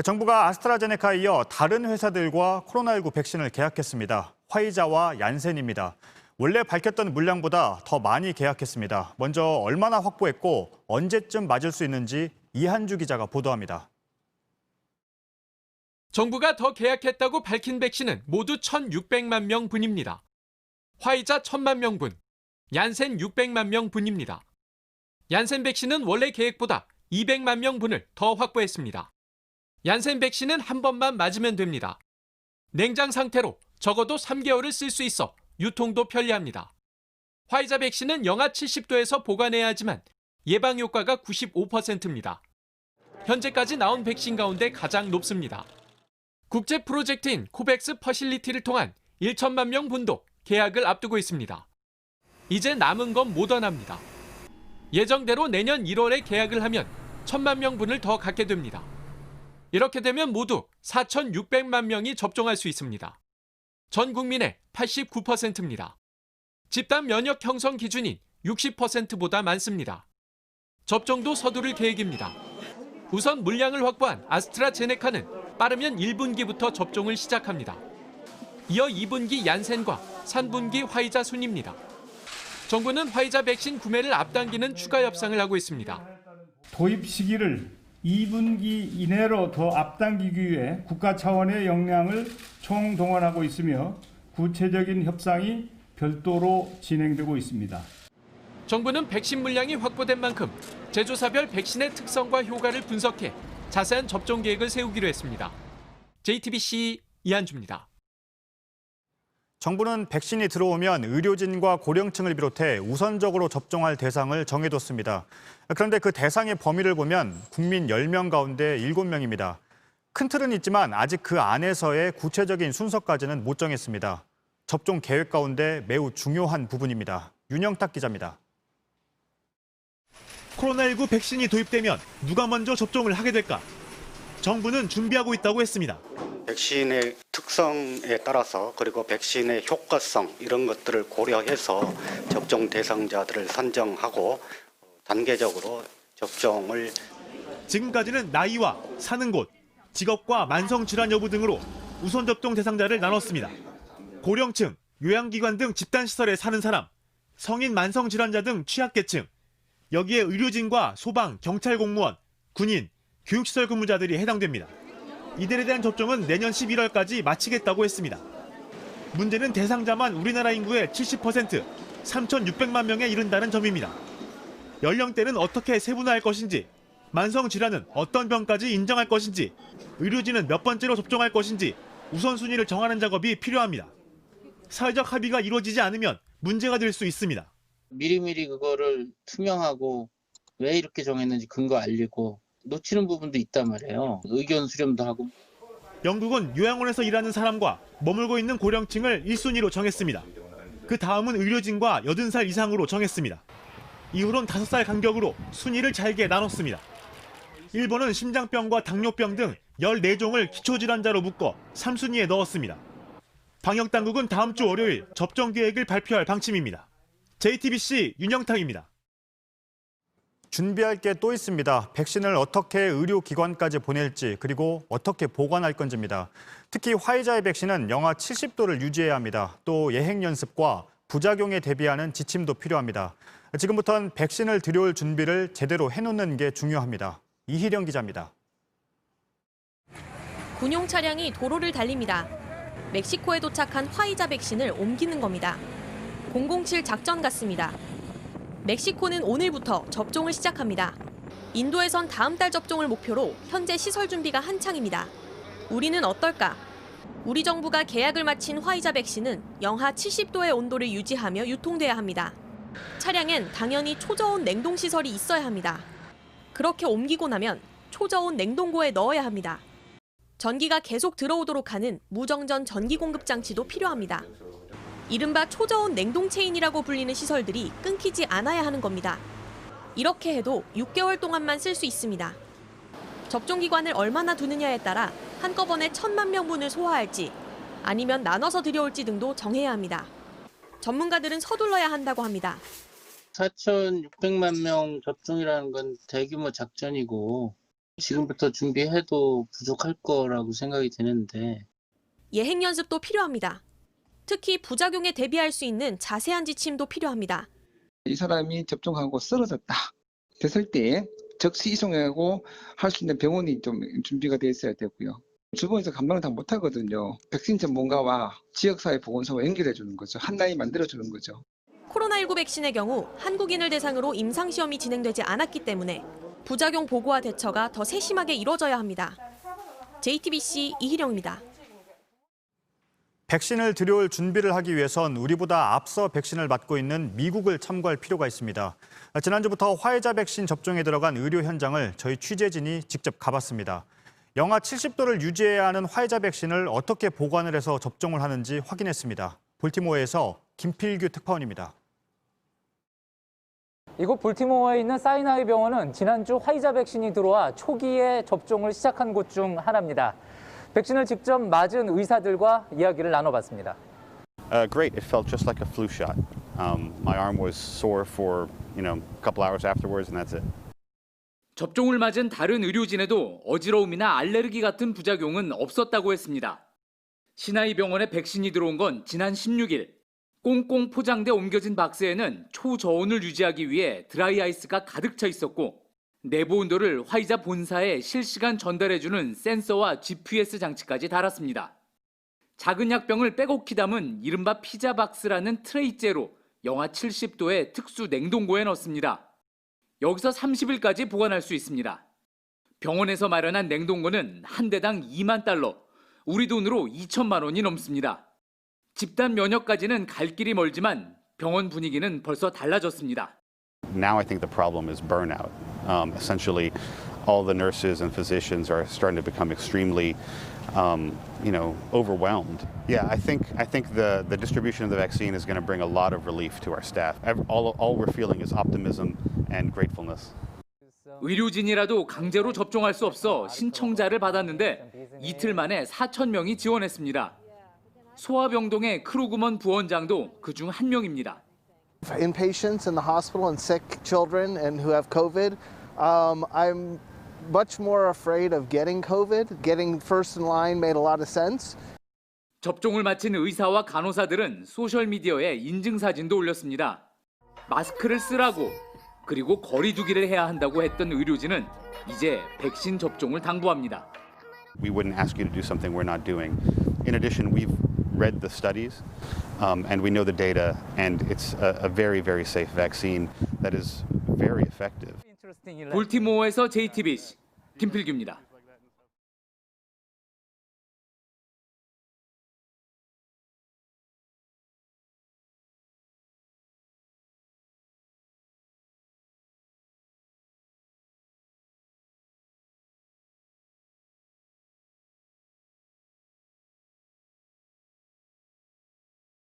정부가 아스트라제네카에 이어 다른 회사들과 코로나19 백신을 계약했습니다. 화이자와 얀센입니다. 원래 밝혔던 물량보다 더 많이 계약했습니다. 먼저 얼마나 확보했고 언제쯤 맞을 수 있는지 이한주 기자가 보도합니다. 정부가 더 계약했다고 밝힌 백신은 모두 1,600만 명분입니다. 화이자 1,000만 명분, 얀센 600만 명분입니다. 얀센 백신은 원래 계획보다 200만 명분을 더 확보했습니다. 얀센 백신은 한 번만 맞으면 됩니다. 냉장 상태로 적어도 3개월을 쓸 수 있어 유통도 편리합니다. 화이자 백신은 영하 70도에서 보관해야 하지만 예방 효과가 95%입니다. 현재까지 나온 백신 가운데 가장 높습니다. 국제 프로젝트인 코백스 퍼실리티를 통한 1천만 명 분도 계약을 앞두고 있습니다. 이제 남은 건 모더나입니다. 예정대로 내년 1월에 계약을 하면 1,000만 명분을 더 갖게 됩니다. 이렇게 되면 모두 4,600만 명이 접종할 수 있습니다. 전 국민의 89%입니다. 집단 면역 형성 기준인 60%보다 많습니다. 접종도 서두를 계획입니다. 우선 물량을 확보한 아스트라제네카는 빠르면 1분기부터 접종을 시작합니다. 이어 2분기 얀센과 3분기 화이자 순입니다. 정부는 화이자 백신 구매를 앞당기는 추가 협상을 하고 있습니다. 도입 시기를 2분기 이내로 더 앞당기기 위해 국가 차원의 역량을 총동원하고 있으며 구체적인 협상이 별도로 진행되고 있습니다. 정부는 백신 물량이 확보된 만큼 제조사별 백신의 특성과 효과를 분석해 자세한 접종 계획을 세우기로 했습니다. JTBC 이한주입니다. 정부는 백신이 들어오면 의료진과 고령층을 비롯해 우선적으로 접종할 대상을 정해뒀습니다. 그런데 그 대상의 범위를 보면 국민 10명 가운데 7명입니다. 큰 틀은 있지만 아직 그 안에서의 구체적인 순서까지는 못 정했습니다. 접종 계획 가운데 매우 중요한 부분입니다. 윤영탁 기자입니다. 코로나19 백신이 도입되면 누가 먼저 접종을 하게 될까? 정부는 준비하고 있다고 했습니다. 백신의 특성에 따라서 그리고 백신의 효과성 이런 것들을 고려해서 접종 대상자들을 선정하고 단계적으로 접종을 지금까지는 나이와 사는 곳, 직업과 만성질환 여부 등으로 우선 접종 대상자를 나눴습니다. 고령층, 요양기관 등 집단시설에 사는 사람, 성인 만성질환자 등 취약계층, 여기에 의료진과 소방, 경찰 공무원, 군인, 교육시설 근무자들이 해당됩니다. 이들에 대한 접종은 내년 11월까지 마치겠다고 했습니다. 문제는 대상자만 우리나라 인구의 70%, 3,600만 명에 이른다는 점입니다. 연령대는 어떻게 세분화할 것인지, 만성질환은 어떤 병까지 인정할 것인지, 의료진은 몇 번째로 접종할 것인지 우선순위를 정하는 작업이 필요합니다. 사회적 합의가 이루어지지 않으면 문제가 될 수 있습니다. 미리미리 그거를 투명하고 왜 이렇게 정했는지 근거 알리고 놓치는 부분도 있단 말이에요. 의견 수렴도 하고. 영국은 요양원에서 일하는 사람과 머물고 있는 고령층을 1순위로 정했습니다. 그 다음은 의료진과 80살 이상으로 정했습니다. 이후론 5살 간격으로 순위를 잘게 나눴습니다. 일본은 심장병과 당뇨병 등 14종을 기초질환자로 묶어 3순위에 넣었습니다. 방역당국은 다음 주 월요일 접종 계획을 발표할 방침입니다. JTBC 윤영탁입니다. 준비할 게 또 있습니다. 백신을 어떻게 의료기관까지 보낼지 그리고 어떻게 보관할 건지입니다. 특히 화이자의 백신은 영하 70도를 유지해야 합니다. 또 예행 연습과 부작용에 대비하는 지침도 필요합니다. 지금부터는 백신을 들여올 준비를 제대로 해놓는 게 중요합니다. 이희령 기자입니다. 군용 차량이 도로를 달립니다. 멕시코에 도착한 화이자 백신을 옮기는 겁니다. 007 작전 같습니다. 멕시코는 오늘부터 접종을 시작합니다. 인도에선 다음 달 접종을 목표로 현재 시설 준비가 한창입니다. 우리는 어떨까? 우리 정부가 계약을 마친 화이자 백신은 영하 70도의 온도를 유지하며 유통돼야 합니다. 차량엔 당연히 초저온 냉동시설이 있어야 합니다. 그렇게 옮기고 나면 초저온 냉동고에 넣어야 합니다. 전기가 계속 들어오도록 하는 무정전 전기 공급 장치도 필요합니다. 이른바 초저온 냉동 체인이라고 불리는 시설들이 끊기지 않아야 하는 겁니다. 이렇게 해도 6개월 동안만 쓸 수 있습니다. 접종 기관을 얼마나 두느냐에 따라 한꺼번에 1,000만 명분을 소화할지 아니면 나눠서 들여올지 등도 정해야 합니다. 전문가들은 서둘러야 한다고 합니다. 4,600만 명 접종이라는 건 대규모 작전이고 지금부터 준비해도 부족할 거라고 생각이 드는데 예행 연습도 필요합니다. 특히 부작용에 대비할 수 있는 자세한 지침도 필요합니다. 이 사람이 접종하고 쓰러졌다 됐을 때 즉시 이송하고 할 수 있는 병원이 좀 준비가 돼 있어야 되고요. 주변에서 감당을 다 못하거든요. 백신 전문가와 지역사회 보건소와 연결해 주는 거죠. 한 라인 만들어 주는 거죠. 코로나19 백신의 경우 한국인을 대상으로 임상시험이 진행되지 않았기 때문에 부작용 보고와 대처가 더 세심하게 이루어져야 합니다. JTBC 이희령입니다. 백신을 들여올 준비를 하기 위해선 우리보다 앞서 백신을 맞고 있는 미국을 참고할 필요가 있습니다. 지난주부터 화이자 백신 접종에 들어간 의료 현장을 저희 취재진이 직접 가봤습니다. 영하 70도를 유지해야 하는 화이자 백신을 어떻게 보관을 해서 접종을 하는지 확인했습니다. 볼티모어에서 김필규 특파원입니다. 이곳 볼티모어에 있는 사이나이 병원은 지난주 화이자 백신이 들어와 초기에 접종을 시작한 곳 중 하나입니다. 백신을 직접 맞은 의사들과 이야기를 나눠봤습니다. Great. It felt just like a flu shot. My arm was sore for, a couple hours afterwards, and that's it. 접종을 맞은 다른 의료진에도 어지러움이나 알레르기 같은 부작용은 없었다고 했습니다. 시나이 병원에 백신이 들어온 건 지난 16일. 꽁꽁 포장돼 옮겨진 박스에는 초저온을 유지하기 위해 드라이 아이스가 가득 차 있었고 내부 온도를 화이자 본사에 실시간 전달해주는 센서와 GPS 장치까지 달았습니다. 작은 약병을 빼곡히 담은 이른바 피자 박스라는 트레이째로 영하 70도의 특수 냉동고에 넣습니다. 여기서 30일까지 보관할 수 있습니다. 병원에서 마련한 냉동고는 한 대당 $20,000, 우리 돈으로 2천만 원이 넘습니다. 집단 면역까지는 갈 길이 멀지만 병원 분위기는 벌써 달라졌습니다. Now I think the problem is burnout. Essentially, all the nurses and physicians are starting to become extremely, overwhelmed. Yeah, I think the distribution of the vaccine is going to bring a lot of relief to our staff. All we're feeling is optimism and gratefulness. 의료진이라도 강제로 접종할 수 없어 신청자를 받았는데 이틀 만에 4,000명이 지원했습니다. 소아병동의 크루그먼 부원장도 그중 한 명입니다. Inpatients in the hospital and sick children and who have COVID, I'm much more afraid of getting COVID. Getting first in line made a lot of sense. 접종을 마친 의사와 간호사들은 소셜미디어에 인증사진도 올렸습니다. 마스크를 쓰라고 그리고 거리 두기를 해야 한다고 했던 의료진은 이제 백신 접종을 당부합니다. We wouldn't ask you to do something we're not doing. In addition, we've read the studies and we know the data, and it's a very, very safe vaccine that is very effective. 볼티모어에서 JTBC 김필규입니다.